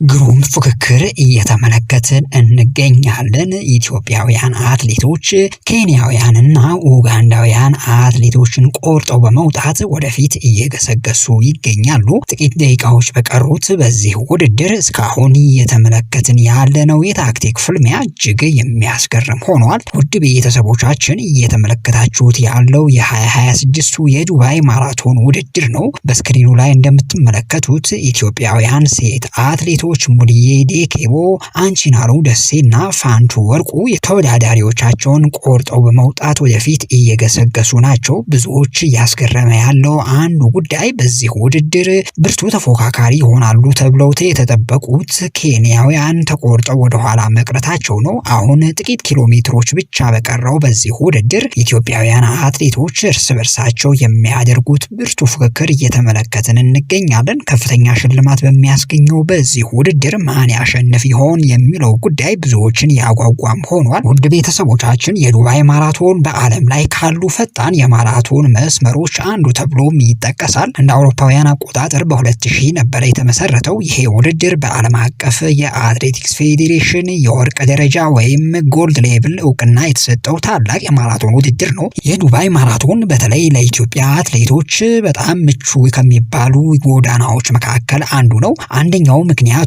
ግሩም ፉክክር እየተመለከትን እንገኛለን። ኢትዮጵያውያን አትሌቶች ኬንያውያንና ኡጋንዳውያን አትሌቶችን ቆርጠው በመውጣት ወደፊት እየገሰገሱ ይገኛሉ። ጥቂት ደቂቃዎች በቀሩት በዚህ ውድድር እስካሁን እየተመለከትን ያለነው የታክቲክ ፍልሚያ እጅግ የሚያስገርም ሆኗል። ውድ ቤተሰቦቻችን እየተመለከታችሁት ያለው የ2026ቱ የዱባይ ማራቶን ውድድር ነው። በስክሪኑ ላይ እንደምትመለከቱት ኢትዮጵያውያን ሴት አትሌቶች ሙልዬ ዴኬቦ፣ አንቺናሉ ደሴና ፋንቱ ወርቁ ተወዳዳሪዎቻቸውን ቆርጠው በመውጣት ወደፊት እየገሰገሱ ናቸው። ብዙዎች እያስገረመ ያለው አንዱ ጉዳይ በዚህ ውድድር ብርቱ ተፎካካሪ ይሆናሉ ተብለው የተጠበቁት ኬንያውያን ተቆርጠው ወደኋላ መቅረታቸው ነው። አሁን ጥቂት ኪሎ ሜትሮች ብቻ በቀረው በዚህ ውድድር ኢትዮጵያውያን አትሌቶች እርስ በርሳቸው የሚያደርጉት ብርቱ ፉክክር እየተመለከትን እንገኛለን። ከፍተኛ ሽልማት በሚያስገኘው በዚህ ውድድር ማን ያሸንፍ ይሆን የሚለው ጉዳይ ብዙዎችን ያጓጓም ሆኗል። ውድ ቤተሰቦቻችን የዱባይ ማራቶን በዓለም ላይ ካሉ ፈጣን የማራቶን መስመሮች አንዱ ተብሎም ይጠቀሳል። እንደ አውሮፓውያን አቆጣጠር በ2000 ነበር የተመሰረተው። ይሄ ውድድር በዓለም አቀፍ የአትሌቲክስ ፌዴሬሽን የወርቅ ደረጃ ወይም ጎልድ ሌቭል እውቅና የተሰጠው ታላቅ የማራቶን ውድድር ነው። የዱባይ ማራቶን በተለይ ለኢትዮጵያ አትሌቶች በጣም ምቹ ከሚባሉ ጎዳናዎች መካከል አንዱ ነው። አንደኛው ምክንያቱም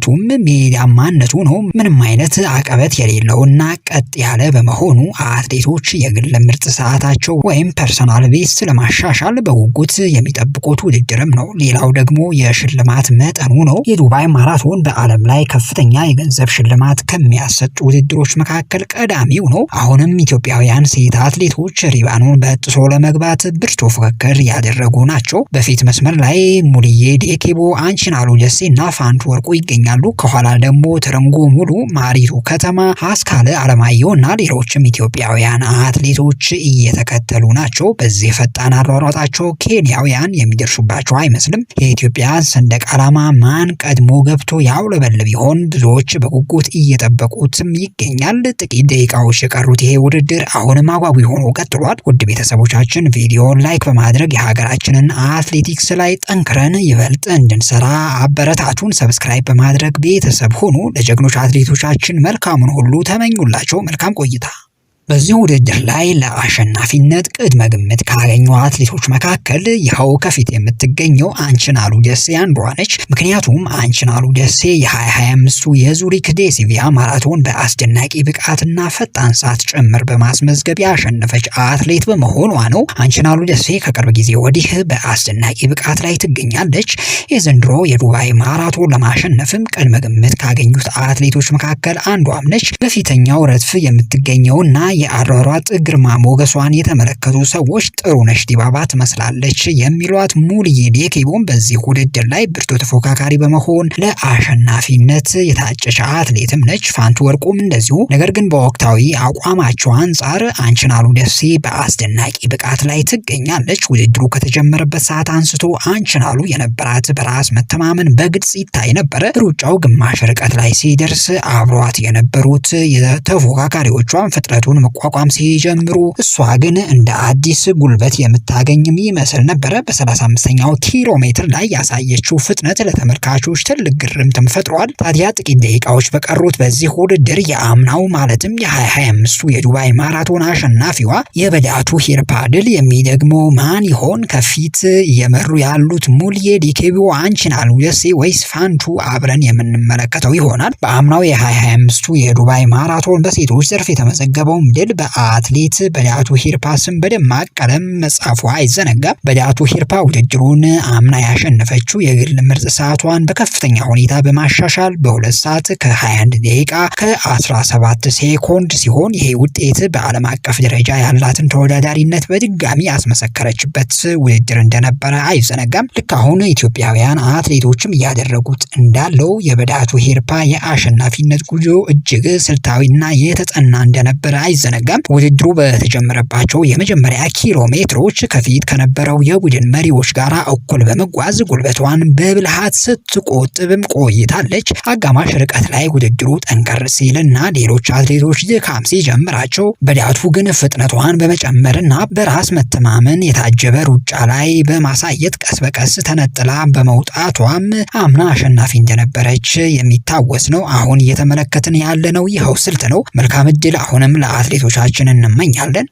ሜዳማነቱ ነው። ምንም አይነት አቀበት የሌለውና ቀጥ ያለ በመሆኑ አትሌቶች የግል ምርጥ ሰዓታቸው ወይም ፐርሰናል ቤስት ለማሻሻል በጉጉት የሚጠብቁት ውድድርም ነው። ሌላው ደግሞ የሽልማት መጠኑ ነው። የዱባይ ማራቶን በዓለም ላይ ከፍተኛ የገንዘብ ሽልማት ከሚያሰጡ ውድድሮች መካከል ቀዳሚው ነው። አሁንም ኢትዮጵያውያን ሴት አትሌቶች ሪባኑን በጥሶ ለመግባት ብርቱ ፉክክር ያደረጉ ናቸው። በፊት መስመር ላይ ሙልዬ ዴኬቦ፣ አንቺናሉ ደሴና ፋንቱ ወርቁ ይገኛሉ። ከኋላ ደግሞ ትርንጎ ሙሉ፣ ማሪቱ ከተማ፣ አስካለ አለማየሁና ሌሎችም ኢትዮጵያውያን አትሌቶች እየተከተሉ ናቸው። በዚህ ፈጣን አሯሯጣቸው ኬንያውያን የሚደርሱባቸው አይመስልም። የኢትዮጵያ ሰንደቅ ዓላማ ማን ቀድሞ ገብቶ ያውለበልብ ይሆን? ብዙዎች በጉጉት እየጠበቁትም ይገኛል። ጥቂት ደቂቃዎች የቀሩት ይሄ ውድድር አሁንም አጓጊ ሆኖ ቀጥሏል። ውድ ቤተሰቦቻችን ቪዲዮን ላይክ በማድረግ የሀገራችንን አትሌቲክስ ላይ ጠንክረን ይበልጥ እንድንሰራ አበረታቱን። ሰብስክራይብ በማድረግ ቤተሰብ ሆኑ። ለጀግኖች አትሌቶቻችን መልካሙን ሁሉ ተመኙላቸው። መልካም ቆይታ። በዚህ ውድድር ላይ ለአሸናፊነት ቅድመ ግምት ካገኙ አትሌቶች መካከል ይኸው ከፊት የምትገኘው አንቺናሉ ደሴ አንዷ ነች። ምክንያቱም አንቺናሉ ደሴ የ2025ቱ የዙሪክ ዴሲቪያ ማራቶን በአስደናቂ ብቃትና ፈጣን ሰዓት ጭምር በማስመዝገብ ያሸነፈች አትሌት በመሆኗ ነው። አንቺናሉ ደሴ ከቅርብ ጊዜ ወዲህ በአስደናቂ ብቃት ላይ ትገኛለች። የዘንድሮ የዱባይ ማራቶን ለማሸነፍም ቅድመ ግምት ካገኙት አትሌቶች መካከል አንዷም ነች። በፊተኛው ረድፍ የምትገኘውና የአሯሯጥ ግርማ ሞገሷን የተመለከቱ ሰዎች ጥሩነሽ ዲባባ ትመስላለች የሚሏት ሙልዬ ዴኬቦም በዚህ ውድድር ላይ ብርቱ ተፎካካሪ በመሆን ለአሸናፊነት የታጨች አትሌትም ነች። ፋንቱ ወርቁም እንደዚሁ። ነገር ግን በወቅታዊ አቋማቸው አንጻር አንቺናሉ ደሴ በአስደናቂ ብቃት ላይ ትገኛለች። ውድድሩ ከተጀመረበት ሰዓት አንስቶ አንቺናሉ የነበራት በራስ መተማመን በግልጽ ይታይ ነበረ። ሩጫው ግማሽ ርቀት ላይ ሲደርስ አብሯት የነበሩት የተፎካካሪዎቿን ፍጥነቱን መቋቋም ሲጀምሩ እሷ ግን እንደ አዲስ ጉልበት የምታገኝም ይመስል ነበረ። በ35ኛው ኪሎ ሜትር ላይ ያሳየችው ፍጥነት ለተመልካቾች ትልቅ ግርምትም ፈጥሯል። ታዲያ ጥቂት ደቂቃዎች በቀሩት በዚህ ውድድር የአምናው ማለትም የ2025ቱ የዱባይ ማራቶን አሸናፊዋ የበዳቱ ሂርፓ ድል የሚደግመው ማን ይሆን? ከፊት እየመሩ ያሉት ሙልዬ ዴኬቦ፣ አንቺናሉ ደሴ ወይስ ፋንቱ? አብረን የምንመለከተው ይሆናል። በአምናው የ2025ቱ የዱባይ ማራቶን በሴቶች ዘርፍ የተመዘገበው ድል በአትሌት በዳቱ ሂርፓ ስም በደማቅ ቀለም መጻፏ አይዘነጋም። በዳቱ ሂርፓ ውድድሩን አምና ያሸነፈችው የግል ምርጥ ሰዓቷን በከፍተኛ ሁኔታ በማሻሻል በ2 ሰዓት ከ21 ደቂቃ ከ17 ሴኮንድ ሲሆን ይሄ ውጤት በዓለም አቀፍ ደረጃ ያላትን ተወዳዳሪነት በድጋሚ ያስመሰከረችበት ውድድር እንደነበረ አይዘነጋም። ልክ አሁን ኢትዮጵያውያን አትሌቶችም እያደረጉት እንዳለው የበዳቱ ሂርፓ የአሸናፊነት ጉዞ እጅግ ስልታዊና የተጠና እንደነበረ አይዘነጋም። አይዘነጋም። ውድድሩ በተጀመረባቸው የመጀመሪያ ኪሎ ሜትሮች ከፊት ከነበረው የቡድን መሪዎች ጋር እኩል በመጓዝ ጉልበቷን በብልሃት ስትቆጥብም ቆይታለች። አጋማሽ ርቀት ላይ ውድድሩ ጠንከር ሲልና ሌሎች አትሌቶች ድካም ሲጀምራቸው በዳቱ ግን ፍጥነቷን በመጨመርና በራስ መተማመን የታጀበ ሩጫ ላይ በማሳየት ቀስ በቀስ ተነጥላ በመውጣቷም አምና አሸናፊ እንደነበረች የሚታወስ ነው። አሁን እየተመለከትን ያለነው ይኸው ስልት ነው። መልካም እድል አሁንም ለአትሌቶቻችን እንመኛለን።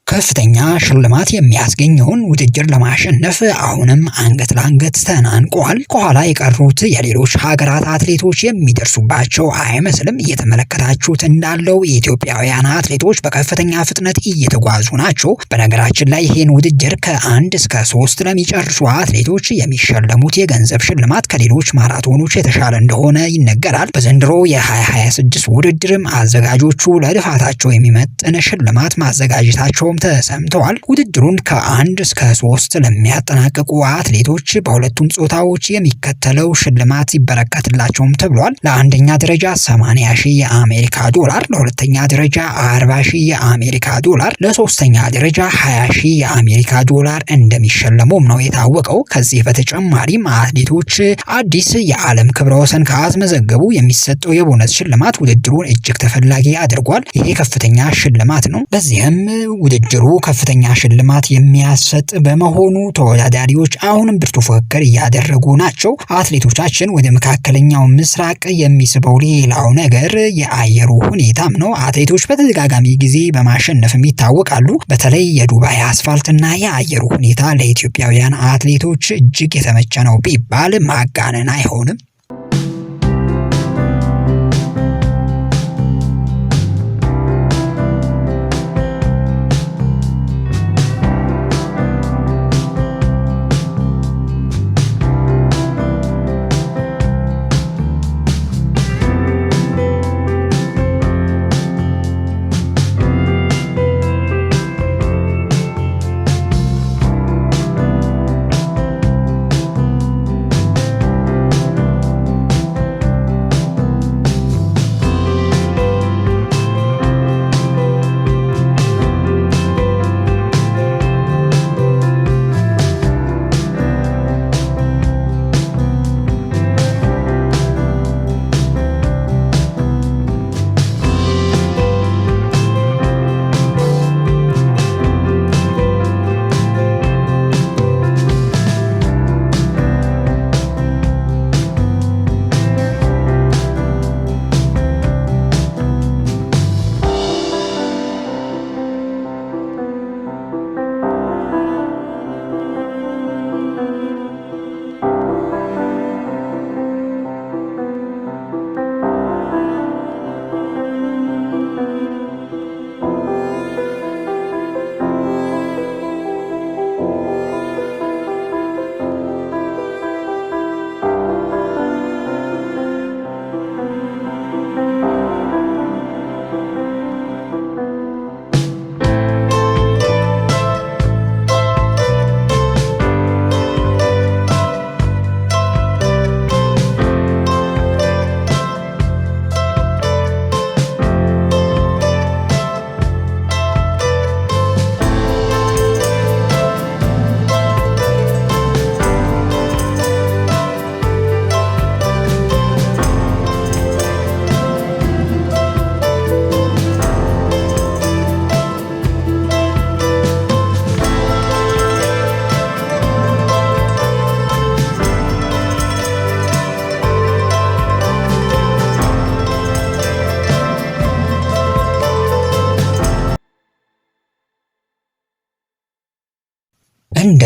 ከፍተኛ ሽልማት የሚያስገኘውን ውድድር ለማሸነፍ አሁንም አንገት ለአንገት ተናንቀዋል። ከኋላ የቀሩት የሌሎች ሀገራት አትሌቶች የሚደርሱባቸው አይመስልም። እየተመለከታችሁት እንዳለው የኢትዮጵያውያን አትሌቶች በከፍተኛ ፍጥነት እየተጓዙ ናቸው። በነገራችን ላይ ይህን ውድድር ከ1 እስከ 3 ለሚጨርሱ አትሌቶች የሚሸለሙት የገንዘብ ሽልማት ከሌሎች ማራቶኖች የተሻለ እንደሆነ ይነገራል። በዘንድሮ የ2026 ውድድርም አዘጋጆቹ ለልፋታቸው የሚመጥን ሽልማት ማዘጋጀታቸውም ተሰምተዋል። ውድድሩን ከ1 እስከ 3 ለሚያጠናቅቁ አትሌቶች በሁለቱም ጾታዎች የሚከተለው ሽልማት ይበረከትላቸውም ተብሏል። ለአንደኛ ደረጃ 80,000 የአሜሪካ ዶላር፣ ለሁለተኛ ደረጃ 40,000 የአሜሪካ ዶላር፣ ለሶስተኛ ደረጃ 20,000 የአሜሪካ ዶላር እንደሚሸለሙም ነው የታወቀው። ከዚህ በተጨማሪም አትሌቶች አዲስ የዓለም ክብረ ወሰን ካስመዘገቡ የሚሰጠው የቦነስ ሽልማት ውድድሩን እጅግ ተፈላጊ አድርጓል። ይሄ ከፍተኛ ሽልማት ነው። በዚህም ውድድሩ ከፍተኛ ሽልማት የሚያሰጥ በመሆኑ ተወዳዳሪዎች አሁንም ብርቱ ፉክክር እያደረጉ ናቸው። አትሌቶቻችን ወደ መካከለኛው ምስራቅ የሚስበው ሌላው ነገር የአየሩ ሁኔታም ነው። አትሌቶች በተደጋጋሚ ጊዜ በማሸነፍም ይታወቃሉ። በተለይ የዱባይ አስፋልትና የአየሩ ሁኔታ ለኢትዮጵያውያን አትሌቶች እጅግ የተመቸ ነው ቢባል ማጋነን አይሆንም።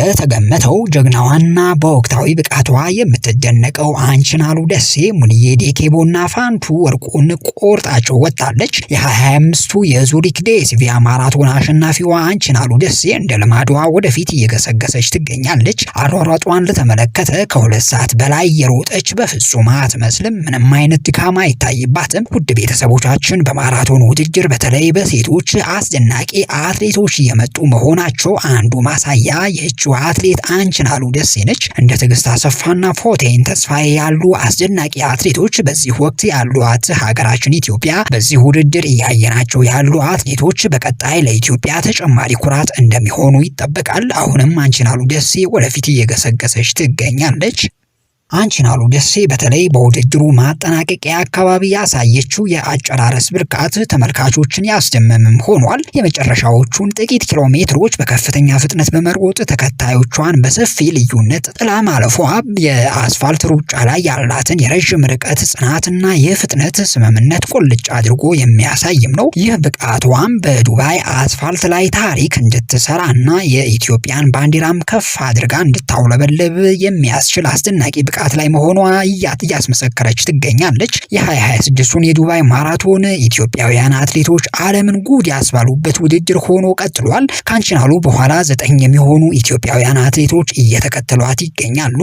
እንደተገመተው ጀግናዋና በወቅታዊ ብቃቷ የምትደነቀው አንችናሉ ደሴ ሙልዬ ዴኬቦና ፋንቱ ወርቁን ቆርጣቸው ወጣለች። የ2025ቱ የዙሪክ ዴሲቪያ ማራቶን አሸናፊዋ አንችናሉ ደሴ እንደ ልማዷ ወደፊት እየገሰገሰች ትገኛለች። አሯሯጧን ለተመለከተ ከ2 ሰዓት በላይ የሮጠች በፍጹም አትመስልም። ምንም አይነት ድካም አይታይባትም። ውድ ቤተሰቦቻችን በማራቶን ውድድር በተለይ በሴቶች አስደናቂ አትሌቶች እየመጡ መሆናቸው አንዱ ማሳያ ይህችው አትሌት አንችናሉ ደሴ ነች። እንደ ትዕግስት አሰፋና ፎቴን ተስፋዬ ያሉ አስደናቂ አትሌቶች በዚህ ወቅት ያሏት ሀገራችን ኢትዮጵያ በዚህ ውድድር እያየናቸው ያሉ አትሌቶች በቀጣይ ለኢትዮጵያ ተጨማሪ ኩራት እንደሚሆኑ ይጠበቃል። አሁንም አንችናሉ ደሴ ወደፊት እየገሰገሰች ትገኛለች። አንችናሉ ደሴ በተለይ በውድድሩ ማጠናቀቂያ አካባቢ ያሳየችው የአጨራረስ ብርቃት ተመልካቾችን ያስደመምም ሆኗል። የመጨረሻዎቹን ጥቂት ኪሎ ሜትሮች በከፍተኛ ፍጥነት በመሮጥ ተከታዮቿን በሰፊ ልዩነት ጥላ ማለፏ የአስፋልት ሩጫ ላይ ያላትን የረዥም ርቀት ጽናትና የፍጥነት ስምምነት ቁልጭ አድርጎ የሚያሳይም ነው። ይህ ብቃቷም በዱባይ አስፋልት ላይ ታሪክ እንድትሰራና የኢትዮጵያን ባንዲራም ከፍ አድርጋ እንድታውለበለብ የሚያስችል አስደናቂ ብቃት ላይ መሆኗ እያስመሰከረች ትገኛለች። የ2026ቱን የዱባይ ማራቶን ኢትዮጵያውያን አትሌቶች ዓለምን ጉድ ያስባሉበት ውድድር ሆኖ ቀጥሏል። ከአንችናሉ በኋላ 9 የሚሆኑ ኢትዮጵያውያን አትሌቶች እየተከተሏት ይገኛሉ።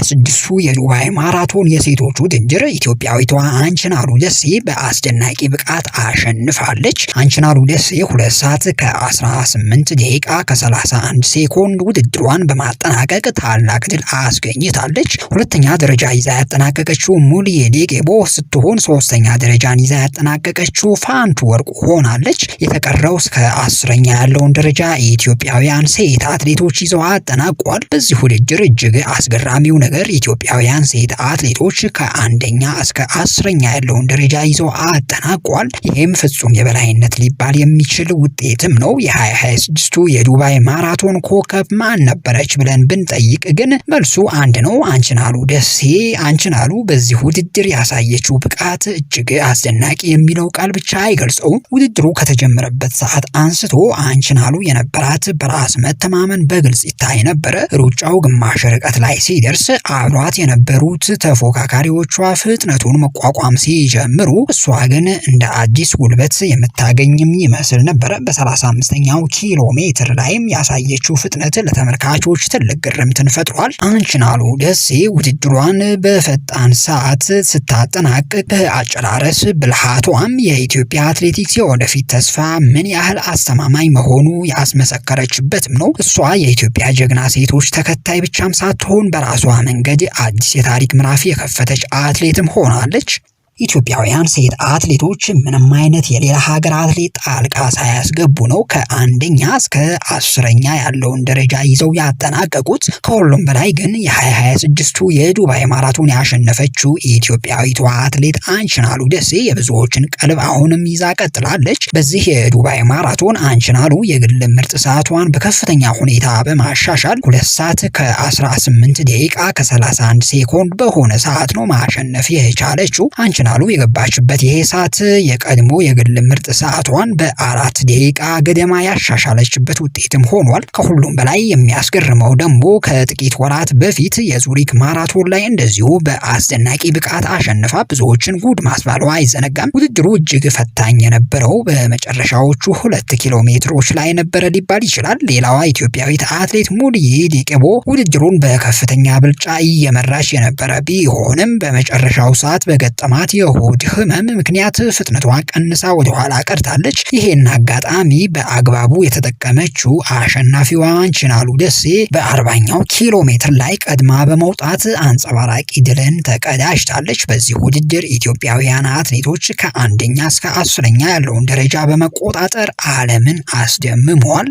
የ2026ቱ የዱባይ ማራቶን የሴቶች ውድድር ኢትዮጵያዊቷ አንችናሉ ደሴ በአስደናቂ ብቃት አሸንፋለች። አንችናሉ ደሴ 2 ሰዓት ከ18 ደቂቃ ከ31 ሴኮንድ ውድድሯን በማጠናቀቅ ታላቅ ድል አስገኝታለች። ሁለተኛ ደረጃ ይዛ ያጠናቀቀችው ሙሉዬ ዴቄቦ ስትሆን ሶስተኛ ደረጃን ይዛ ያጠናቀቀችው ፋንቱ ወርቁ ሆናለች። የተቀረው እስከ 10ኛ ያለውን ደረጃ የኢትዮጵያውያን ሴት አትሌቶች ይዘው አጠናቋል። በዚህ ውድድር እጅግ አስገራሚው ነገር ኢትዮጵያውያን ሴት አትሌቶች ከአንደኛ እስከ 10ኛ ያለውን ደረጃ ይዘው አጠናቋል። ይህም ፍጹም የበላይነት ሊባል የሚችል ውጤትም ነው። የ2026ቱ የዱባይ ማራቶን ኮከብ ማን ነበረች ብለን ብንጠይቅ ግን መልሱ አንድ ነው፣ አንችናሉ ደሴ። አንችናሉ በዚህ ውድድር ያሳየችው ብቃት እጅግ አስደናቂ የሚለው ቃል ብቻ አይገልጸውም። ውድድሩ ከተጀመረበት ሰዓት አንስቶ አንችናሉ የነበራት በራስ መተማመን በግልጽ ይታይ ነበረ። ሩጫው ግማሽ ርቀት ላይ ሲደርስ አብሯት የነበሩት ተፎካካሪዎቿ ፍጥነቱን መቋቋም ሲጀምሩ እሷ ግን እንደ አዲስ ጉልበት የምታገኝም ይመስል ነበረ። በ35ኛው ኪሎ ሜትር ላይም ያሳየችው ፍጥነት ለተመልካቾች ትልቅ ግርምትን ፈጥሯል። አንችናሉ ደሴ ውድድሯን በፈጣን ሰዓት ስታጠናቅቅ በአጨራረስ ብልሃቷም የኢትዮጵያ አትሌቲክስ የወደፊት ተስፋ ምን ያህል አስተማማኝ መሆኑ ያስመሰከረችበትም ነው። እሷ የኢትዮጵያ ጀግና ሴቶች ተከታይ ብቻም ሳትሆን በራሷ መንገድ አዲስ የታሪክ ምዕራፍ የከፈተች አትሌትም ሆናለች። ኢትዮጵያውያን ሴት አትሌቶች ምንም አይነት የሌላ ሀገር አትሌት ጣልቃ ሳያስገቡ ነው ከአንደኛ እስከ 10ኛ ያለውን ደረጃ ይዘው ያጠናቀቁት። ከሁሉም በላይ ግን የ2026ቱ የዱባይ ማራቶን ያሸነፈችው ኢትዮጵያዊቷ አትሌት አንችናሉ ደሴ የብዙዎችን ቀልብ አሁንም ይዛ ቀጥላለች። በዚህ የዱባይ ማራቶን አንችናሉ የግል ምርጥ ሰዓቷን በከፍተኛ ሁኔታ በማሻሻል 2 ሰዓት ከ18 ደቂቃ ከ31 ሴኮንድ በሆነ ሰዓት ነው ማሸነፍ የቻለችው። አንችናሉ የገባችበት ይሄ ሰዓት የቀድሞ የግል ምርጥ ሰዓቷን በ4 ደቂቃ ገደማ ያሻሻለችበት ውጤትም ሆኗል። ከሁሉም በላይ የሚያስገርመው ደግሞ ከጥቂት ወራት በፊት የዙሪክ ማራቶን ላይ እንደዚሁ በአስደናቂ ብቃት አሸንፋ ብዙዎችን ጉድ ማስባሏ አይዘነጋም። ውድድሩ እጅግ ፈታኝ የነበረው በመጨረሻዎቹ 2 ኪሎ ሜትሮች ላይ ነበረ ሊባል ይችላል። ሌላዋ ኢትዮጵያዊት አትሌት ሙሉዬ ዴቄቦ ውድድሩን በከፍተኛ ብልጫ እየመራች የነበረ ቢሆንም በመጨረሻው ሰዓት በገጠማት የሆድ ህመም ምክንያት ፍጥነቷ ቀንሳ ወደ ኋላ ቀርታለች። ይሄን አጋጣሚ በአግባቡ የተጠቀመችው አሸናፊዋ አንችናሉ ደሴ በ40ኛው ኪሎ ሜትር ላይ ቀድማ በመውጣት አንጸባራቂ ድልን ተቀዳጅታለች። በዚህ ውድድር ኢትዮጵያውያን አትሌቶች ከአንደኛ እስከ 10ኛ ያለውን ደረጃ በመቆጣጠር ዓለምን አስደምመዋል።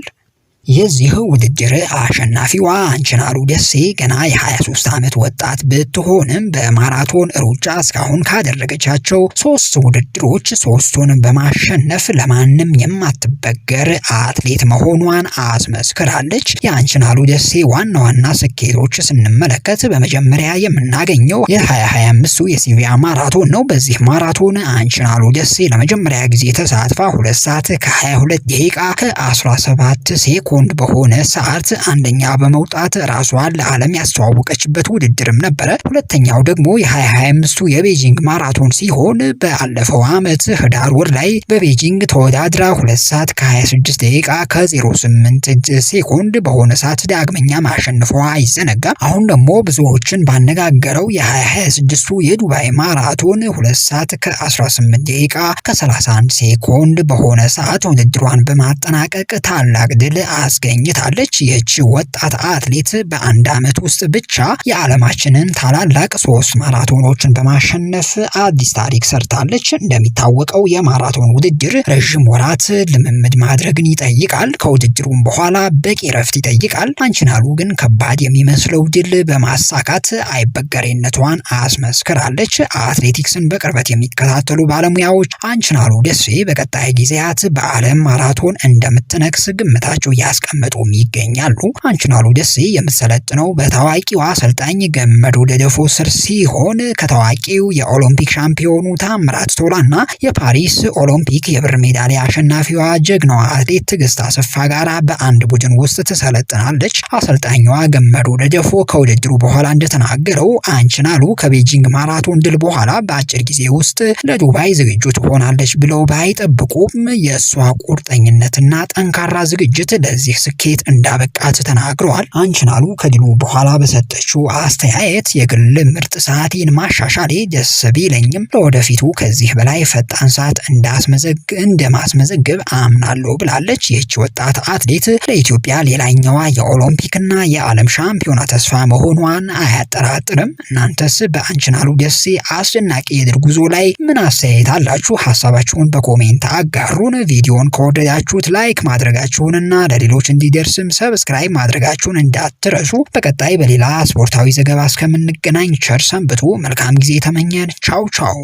የዚህ ውድድር አሸናፊዋ አንችናሉ ደሴ ገና የ23 ዓመት ወጣት ብትሆንም በማራቶን ሩጫ እስካሁን ካደረገቻቸው 3 ውድድሮች 3ቱን በማሸነፍ ለማንም የማትበገር አትሌት መሆኗን አስመስክራለች። የአንችናሉ ደሴ ዋና ዋና ስኬቶች ስንመለከት በመጀመሪያ የምናገኘው የ2025ቱ የሲቪያ ማራቶን ነው። በዚህ ማራቶን አንችናሉ ደሴ ለመጀመሪያ ጊዜ ተሳትፋ 2 ሰዓት ከ22 ደቂቃ ከ17 ሴኮንድ በሆነ ሰዓት አንደኛ በመውጣት ራሷን ለዓለም ያስተዋወቀችበት ውድድርም ነበረ። ሁለተኛው ደግሞ የ2025ቱ የቤጂንግ ማራቶን ሲሆን ባለፈው ዓመት ህዳር ወር ላይ በቤጂንግ ተወዳድራ 2 ሰዓት ከ26 ደቂቃ ከ08 ሴኮንድ በሆነ ሰዓት ዳግመኛ ማሸነፏ አይዘነጋም። አሁን ደግሞ ብዙዎችን ባነጋገረው የ2026ቱ የዱባይ ማራቶን 2 ሰዓት ከ18 ደቂቃ ከ31 ሴኮንድ በሆነ ሰዓት ውድድሯን በማጠናቀቅ ታላቅ ድል አስገኝታለች። ይህች ወጣት አትሌት በአንድ ዓመት ውስጥ ብቻ የዓለማችንን ታላላቅ 3 ማራቶኖችን በማሸነፍ አዲስ ታሪክ ሰርታለች። እንደሚታወቀው የማራቶን ውድድር ረዥም ወራት ልምምድ ማድረግን ይጠይቃል። ከውድድሩም በኋላ በቂ ረፍት ይጠይቃል። አንችናሉ ግን ከባድ የሚመስለው ድል በማሳካት አይበገሬነቷን አስመስክራለች። አትሌቲክስን በቅርበት የሚከታተሉ ባለሙያዎች አንችናሉ ደሴ በቀጣይ ጊዜያት በዓለም ማራቶን እንደምትነግስ ግምታቸው ያስቀመጡም ይገኛሉ። አንችናሉ ደሴ የምትሰለጥነው በታዋቂው አሰልጣኝ ገመዱ ደደፎ ስር ሲሆን ከታዋቂው የኦሎምፒክ ሻምፒዮኑ ታምራት ቶላና የፓሪስ ኦሎምፒክ የብር ሜዳሊያ አሸናፊዋ ጀግናዋ አትሌት ትዕግስት አሰፋ ጋር በአንድ ቡድን ውስጥ ትሰለጥናለች። አሰልጣኛዋ ገመዱ ደደፎ ከውድድሩ በኋላ እንደተናገረው አንችናሉ ከቤጂንግ ማራቶን ድል በኋላ በአጭር ጊዜ ውስጥ ለዱባይ ዝግጁ ትሆናለች ብለው ባይጠብቁም የእሷ ቁርጠኝነትና ጠንካራ ዝግጅት ለዚህ ለዚህ ስኬት እንዳበቃት ተናግረዋል። አንችናሉ ከድሉ በኋላ በሰጠችው አስተያየት የግል ምርጥ ሰዓቴን ማሻሻሌ ደስ ቢለኝም ለወደፊቱ ከዚህ በላይ ፈጣን ሰዓት እንደማስመዘግብ አምናለሁ ብላለች። ይህች ወጣት አትሌት ለኢትዮጵያ ሌላኛዋ የኦሎምፒክና የዓለም ሻምፒዮና ተስፋ መሆኗን አያጠራጥርም። እናንተስ በአንችናሉ ደሴ አስደናቂ የድል ጉዞ ላይ ምን አስተያየት አላችሁ? ሀሳባችሁን በኮሜንት አጋሩን። ቪዲዮን ከወደዳችሁት ላይክ ማድረጋችሁንና ለሌሎች እንዲደርስም ሰብስክራይብ ማድረጋችሁን እንዳትረሱ። በቀጣይ በሌላ ስፖርታዊ ዘገባ እስከምንገናኝ ቸር ሰንብቱ። መልካም ጊዜ ተመኘን። ቻው ቻው።